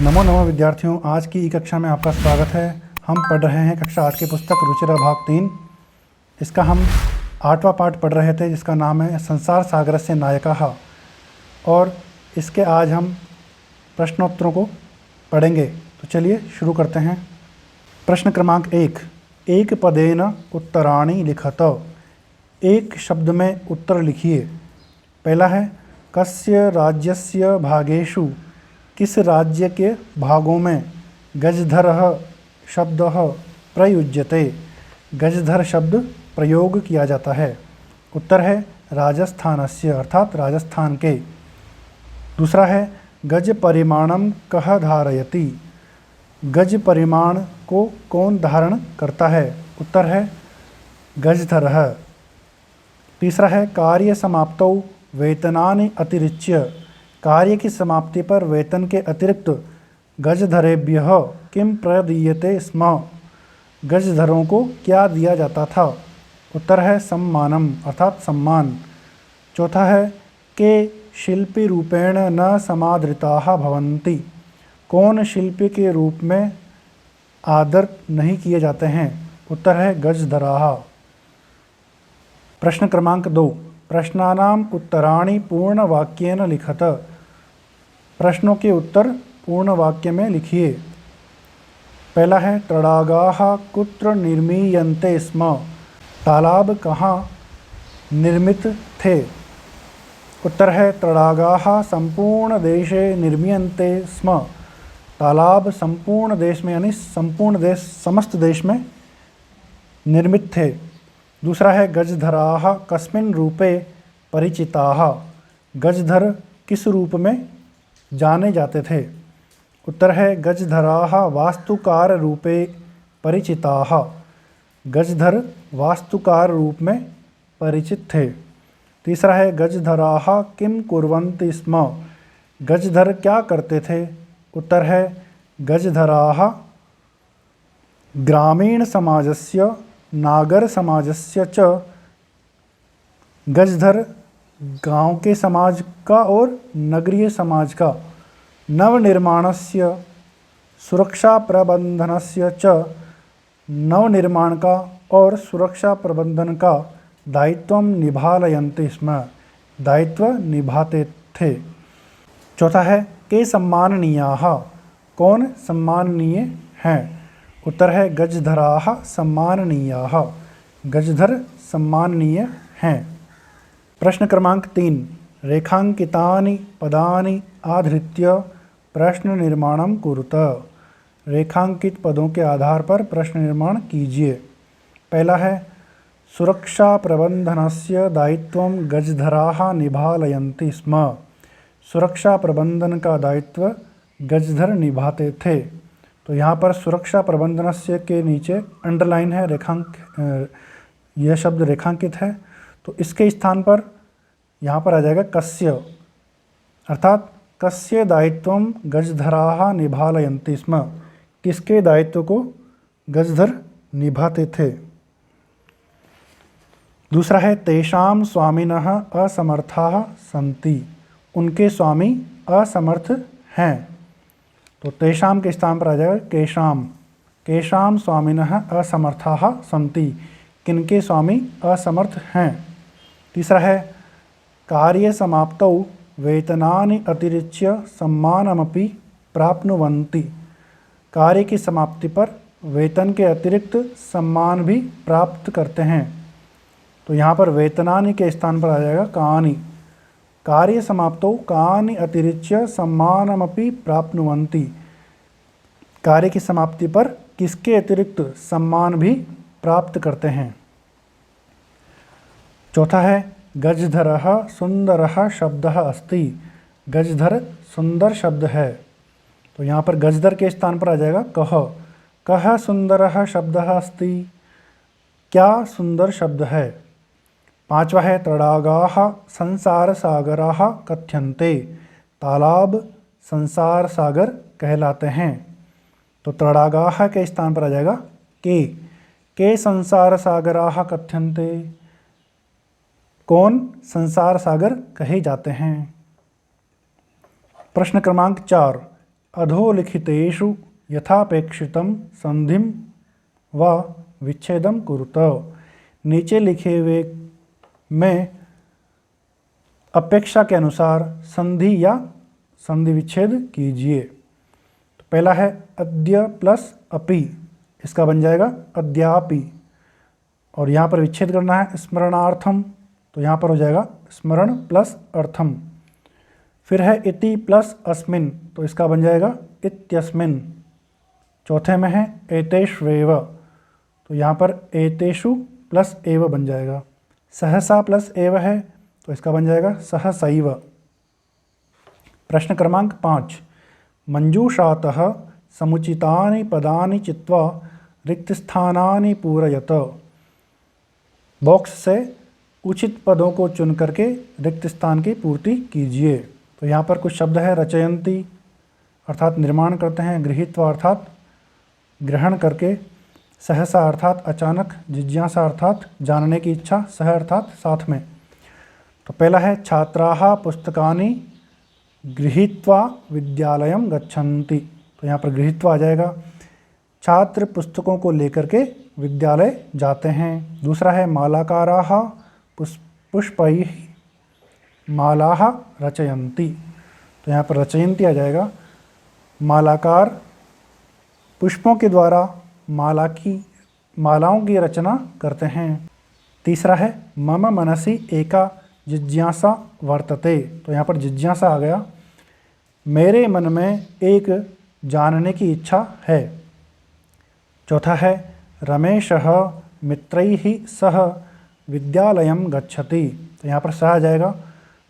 नमो नमो विद्यार्थियों, आज की कक्षा में आपका स्वागत है। हम पढ़ रहे हैं कक्षा 8 की पुस्तक रुचिरा भाग 3। इसका हम 8वां पाठ पढ़ रहे थे जिसका नाम है संसार सागरस्य नायकः, और इसके आज हम प्रश्नोत्तरों को पढ़ेंगे। तो चलिए शुरू करते हैं। प्रश्न क्रमांक 1, एक पदेन उत्तराणि लिखत। एक शब्द में उत्तर लिखिए। पहला है कस्य राज्यस्य भागेषु, किस राज्य के भागों में गजधरः शब्दः प्रयुज्यते, गजधर शब्द प्रयोग किया जाता है। उत्तर है राजस्थानस्य अर्थात राजस्थान के। दूसरा है गज परिमाणम कः धारयति, गज परिमाण को कौन धारण करता है। उत्तर है गजधरः। तीसरा है कार्य समाप्तौ वेतनानि अतिरिच्य, कार्य की समाप्ति पर वेतन के अतिरिक्त गजधरेभ्यः किम प्रदीयते स्म, गजधरों को क्या दिया जाता था। उत्तर है सम्मानम अर्थात सम्मान। चौथा है के शिल्पी रूपेण न समादृताः भवन्ति, कौन शिल्पी के रूप में आदर नहीं किए जाते हैं। उत्तर है गजधराः। प्रश्न क्रमांक 2, प्रश्नानाम उत्तराणि पूर्ण वाक्येन लिखत। प्रश्नों के उत्तर पूर्ण वाक्य में लिखिए। पहला है तडागाः कुत्र निर्मीयन्ते स्म, तालाब कहाँ निर्मित थे। उत्तर है तडागाः संपूर्ण देशे निर्मीयन्ते स्म, तालाब संपूर्ण देश में यानी संपूर्ण देश समस्त देश में निर्मित थे। दूसरा है गजधराः कस्मिन् रूपे परिचिताः, गजधर किस रूप में जाने जाते थे। उत्तर है गजधराः वास्तुकार रूपे परिचिताः, गजधर वास्तुकार रूप में परिचित थे। तीसरा है गजधराः किम कुर्वन्ति स्म, गजधर क्या करते थे। उत्तर है गजधराः ग्रामीण समाजस्य नागर समाजस्य च, गजधर गांव के समाज का और नगरीय समाज का नवनिर्माणस्य सुरक्षा प्रबंधनस्य च, नवनिर्माण का और सुरक्षा प्रबंधन का दायित्वं निभालयन्ति स्म, दायित्व निभाते थे। चौथा है के सम्माननीयाः, कौन सम्माननीय हैं। उत्तर है गजधराः सम्माननीयाः, गजधर सम्माननीय हैं। प्रश्न क्रमांक 3, रेखांकितानि पदानि आधृत्य प्रश्न निर्माणं कुरुत। रेखांकित पदों के आधार पर प्रश्न निर्माण कीजिए। पहला है सुरक्षा प्रबंधनस्य दायित्वं गजधराः निभालयन्ति स्म, सुरक्षा प्रबंधन का दायित्व गजधर निभाते थे। तो यहाँ पर सुरक्षा प्रबंधनस्य के नीचे अंडरलाइन है, यह शब्द रेखांकित है, तो इसके स्थान पर यहाँ पर आ जाएगा कस्य, अर्थात कस्य दायित्वं गजधराः निभालयन्ति स्म, किसके दायित्व को गजधर निभाते थे। दूसरा है तेषां स्वामिनः असमर्थाः सन्ति, उनके स्वामी असमर्थ हैं। तो तेषां के स्थान पर आ जाएगा केषां, केषां स्वामिनः असमर्थाः सन्ति, किनके स्वामी असमर्थ हैं। तीसरा है कार्य समाप्तौ वेतनानि अतिरिच्य सम्मानमपि प्राप्नुवन्ति, कार्य की समाप्ति पर वेतन के अतिरिक्त सम्मान भी प्राप्त करते हैं। तो यहाँ पर वेतनानि के स्थान पर आ जाएगा कानि, कार्य समाप्तौ कानि अतिरिच्य सम्मानमपि प्राप्नुवन्ति, कार्य की समाप्ति पर किसके अतिरिक्त सम्मान भी प्राप्त करते हैं। चौथा है गजधरः सुंदरः शब्दः अस्ति, गजधर सुंदर शब्द है। तो यहाँ पर गजधर के स्थान पर आ जाएगा कः, कः सुंदरः शब्दः अस्ति, क्या सुंदर शब्द है। पांचवा है तडागाः संसार सागराः कथ्यन्ते, तालाब संसार सागर कहलाते हैं। तो तडागाः के स्थान पर आ जाएगा के संसार सागराः कथ्यन्ते, कौन संसार सागर कहे जाते हैं। प्रश्न क्रमांक 4, अधोलिखितेषु यथापेक्षितं संधिं व विच्छेदम कुरुत। नीचे लिखे हुए में अपेक्षा के अनुसार संधि या संधि विच्छेद कीजिए। तो पहला है अद्य प्लस अपि, इसका बन जाएगा अद्यापि। और यहाँ पर विच्छेद करना है स्मरणार्थम, तो यहाँ पर हो जाएगा स्मरण प्लस अर्थम। फिर है इति प्लस अस्मिन, तो इसका बन जाएगा इत्यस्मिन। चौथे में है एतेष्वेव, तो यहाँ पर एतेषु प्लस एव बन जाएगा। सहसा प्लस एव है, तो इसका बन जाएगा सहसैव। प्रश्न क्रमांक 5, मंजूषातः समुचितानि पदानि चित्वा रिक्तस्थानानि पूरयत। बॉक्स से उचित पदों को चुन करके रिक्त स्थान की पूर्ति कीजिए। तो यहाँ पर कुछ शब्द है रचयन्ति अर्थात निर्माण करते हैं, गृहीत्वा अर्थात ग्रहण करके, सहसा अर्थात अचानक, जिज्ञासा अर्थात जानने की इच्छा, सह अर्थात साथ में। तो पहला है छात्राः पुस्तकानि गृहीत्वा विद्यालयं गच्छन्ति, तो यहाँ पर गृहीत्वा आ जाएगा। छात्र पुस्तकों को लेकर के विद्यालय जाते हैं। दूसरा है मालाकाराः पुष्पैः मालाः रचयन्ति, तो यहाँ पर रचयन्ति आ जाएगा। मालाकार पुष्पों के द्वारा मालाओं की रचना करते हैं। तीसरा है मम मनसि एका जिज्ञासा वर्तते, तो यहाँ पर जिज्ञासा आ गया। मेरे मन में एक जानने की इच्छा है। चौथा है रमेशः मित्रैः सह विद्यालयं गच्छति, तो यहाँ पर सह आ जाएगा।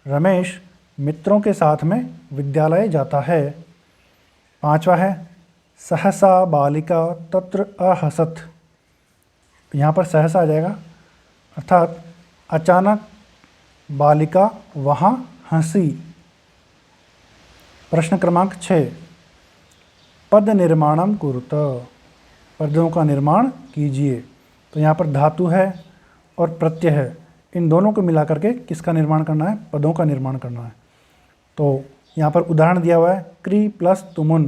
रमेश मित्रों के साथ में विद्यालय जाता है। पांचवा है सहसा बालिका तत्र अहसत, यहाँ पर सहसा आ जाएगा अर्थात अचानक बालिका वहाँ हंसी। प्रश्न क्रमांक 6, पद निर्माणम कुरुत, पदों का निर्माण कीजिए। तो यहाँ पर धातु है और प्रत्यय है, इन दोनों को मिला करके किसका निर्माण करना है? पदों का निर्माण करना है। तो यहाँ पर उदाहरण दिया हुआ है क्री प्लस तुमुन,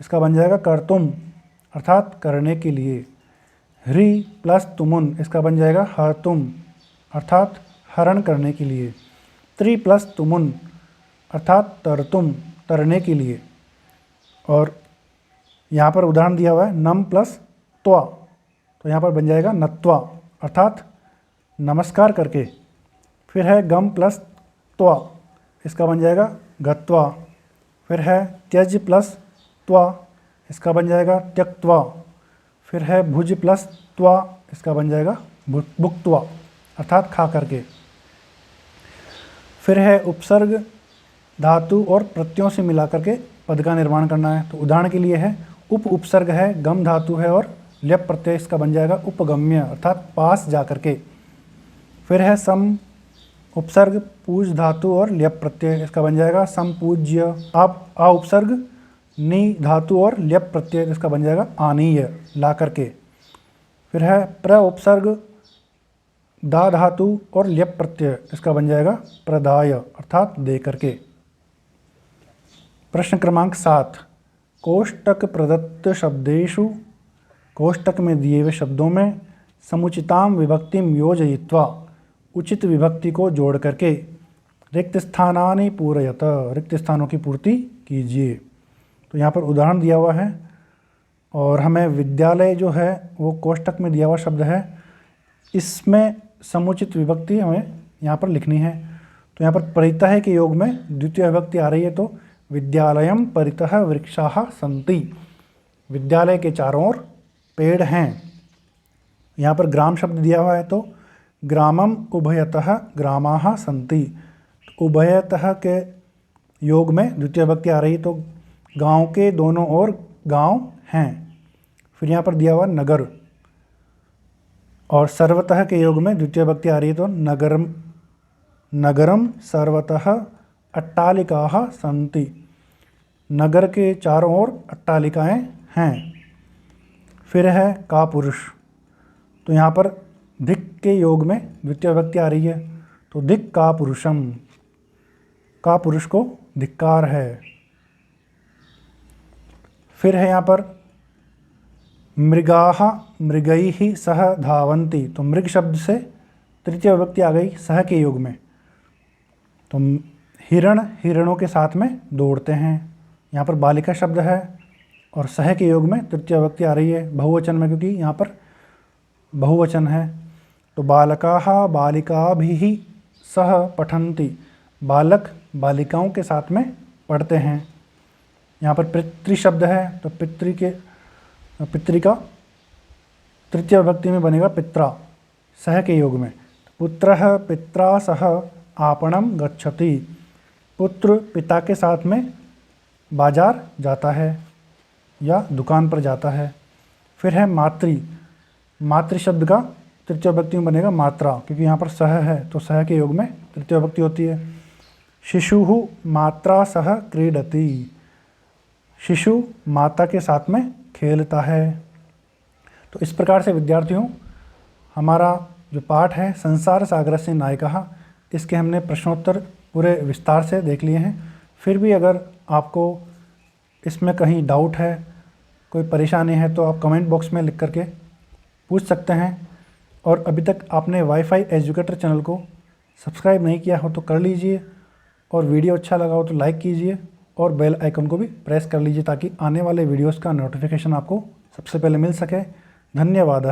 इसका बन जाएगा कर्तुम अर्थात करने के लिए। ह्री प्लस तुमुन, इसका बन जाएगा हर्तुम अर्थात हरण करने के लिए। त्रि प्लस तुमुन अर्थात तरतुम तरने के लिए। और यहाँ पर उदाहरण दिया हुआ है नम प्लस त्वा, तो यहाँ पर बन जाएगा नत्वा अर्थात नमस्कार करके। फिर है गम प्लस त्वा, इसका बन जाएगा गत्वा। फिर है त्यज प्लस त्वा, इसका बन जाएगा त्यक्त्वा। फिर है भुज प्लस त्वा, इसका बन जाएगा भुक्त्वा अर्थात खा करके। फिर है उपसर्ग धातु और प्रत्ययों से मिला करके पद का निर्माण करना है। तो उदाहरण के लिए है उपसर्ग है, गम धातु है और ल्यप प्रत्यय, इसका बन जाएगा उपगम्य अर्थात पास जा करके। फिर है सम उपसर्ग पूज धातु और ल्यप प्रत्यय, इसका बन जाएगा समपूज्य। आप आ उपसर्ग नी धातु और ल्यप प्रत्यय, इसका बन जाएगा आनीय ला करके। फिर है प्र उपसर्ग दा धातु और ल्यप प्रत्यय, इसका बन जाएगा प्रदाय अर्थात दे करके। प्रश्न क्रमांक 7, कोष्टक प्रदत्त शब्देषु, कोष्टक में दिए हुए शब्दों में समुचिताम विभक्तिम योजयित्वा, उचित विभक्ति को जोड़ करके रिक्त स्थानानि पूरयत, रिक्त स्थानों की पूर्ति कीजिए। तो यहाँ पर उदाहरण दिया हुआ है और हमें विद्यालय जो है वो कोष्टक में दिया हुआ शब्द है, इसमें समुचित विभक्ति हमें यहाँ पर लिखनी है। तो यहाँ पर परितः के योग में द्वितीय विभक्ति आ रही है, तो विद्यालयम परितः वृक्षाः सन्ति, विद्यालय के चारों ओर पेड़ हैं। यहाँ पर ग्राम शब्द दिया हुआ है, तो ग्रामम उभयतः ग्रामाः सन्ति, तो उभयतः के योग में द्वितीय विभक्ति आ रही है, तो गांव के दोनों ओर गांव हैं। फिर यहाँ पर दिया हुआ नगर, और सर्वतः के योग में द्वितीय विभक्ति आ रही है, तो नगरम सर्वतः अट्टालिकाः सन्ति, नगर के चारों ओर अट्टालिकाएं हैं। फिर है का पुरुष, तो यहाँ पर धिक के योग में द्वितीय विभक्ति आ रही है, तो धिक का पुरुषम, का पुरुष को धिक्कार है। फिर है यहाँ पर मृगाः मृगैः सह धावन्ति, तो मृग शब्द से तृतीय विभक्ति आ गई सह के योग में। तो हिरण हिरणों के साथ में दौड़ते हैं। यहाँ पर बालिका शब्द है और सह के योग में तृतीय विभक्ति आ रही है बहुवचन में, क्योंकि यहाँ पर बहुवचन है। तो बालकाः बालिकाभिः सह पठन्ति, बालक बालिकाओं के साथ में पढ़ते हैं। यहाँ पर पितृ शब्द है, तो पितृ का तृतीय विभक्ति में बनेगा पित्रा सह के योग में। पुत्रः पित्रा सह आपणं गच्छति, पुत्र पिता के साथ में बाजार जाता है या दुकान पर जाता है। फिर है मातृ शब्द का तृतीय विभक्ति में बनेगा मात्रा, क्योंकि यहाँ पर सह है तो सह के योग में तृतीय विभक्ति होती है। शिशुः मात्रा सह क्रीडति, शिशु माता के साथ में खेलता है। तो इस प्रकार से विद्यार्थियों हमारा जो पाठ है संसार सागरस्य नायकः, इसके हमने प्रश्नोत्तर पूरे विस्तार से देख लिए हैं। फिर भी अगर आपको इसमें कहीं डाउट है, कोई परेशानी है, तो आप कमेंट बॉक्स में लिख करके पूछ सकते हैं। और अभी तक आपने वाईफाई एजुकेटर चैनल को सब्सक्राइब नहीं किया हो तो कर लीजिए, और वीडियो अच्छा लगा हो तो लाइक कीजिए और बेल आइकन को भी प्रेस कर लीजिए, ताकि आने वाले वीडियोस का नोटिफिकेशन आपको सबसे पहले मिल सके। धन्यवाद।